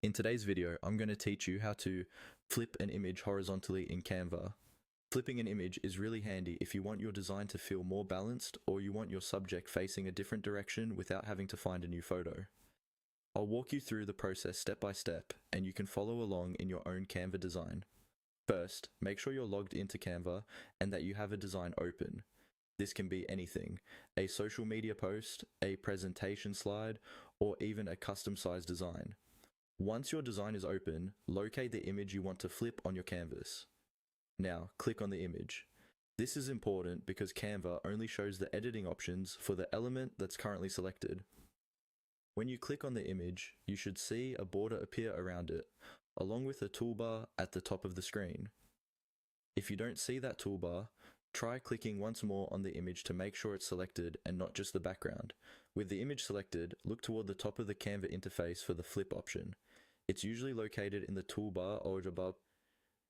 In today's video, I'm going to teach you how to flip an image horizontally in Canva. Flipping an image is really handy if you want your design to feel more balanced or you want your subject facing a different direction without having to find a new photo. I'll walk you through the process step by step and you can follow along in your own Canva design. First, make sure you're logged into Canva and that you have a design open. This can be anything: a social media post, a presentation slide, or even a custom-sized design. Once your design is open, locate the image you want to flip on your canvas. Now, click on the image. This is important because Canva only shows the editing options for the element that's currently selected. When you click on the image, you should see a border appear around it, along with a toolbar at the top of the screen. If you don't see that toolbar, try clicking once more on the image to make sure it's selected and not just the background. With the image selected, look toward the top of the Canva interface for the flip option. It's usually located in the toolbar or above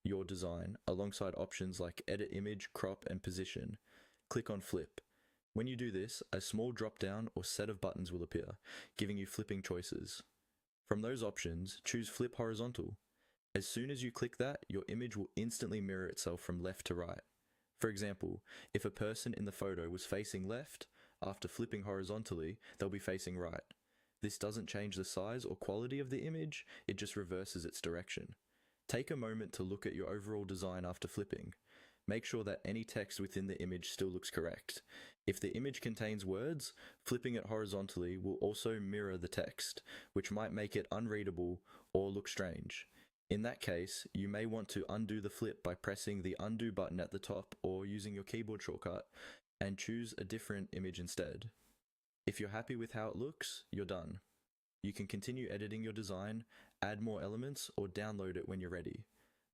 your design, alongside options like Edit Image, Crop, and Position. Click on Flip. When you do this, a small drop-down or set of buttons will appear, giving you flipping choices. From those options, choose Flip Horizontal. As soon as you click that, your image will instantly mirror itself from left to right. For example, if a person in the photo was facing left, after flipping horizontally, they'll be facing right. This doesn't change the size or quality of the image, it just reverses its direction. Take a moment to look at your overall design after flipping. Make sure that any text within the image still looks correct. If the image contains words, flipping it horizontally will also mirror the text, which might make it unreadable or look strange. In that case, you may want to undo the flip by pressing the undo button at the top or using your keyboard shortcut and choose a different image instead. If you're happy with how it looks, you're done. You can continue editing your design, add more elements, or download it when you're ready.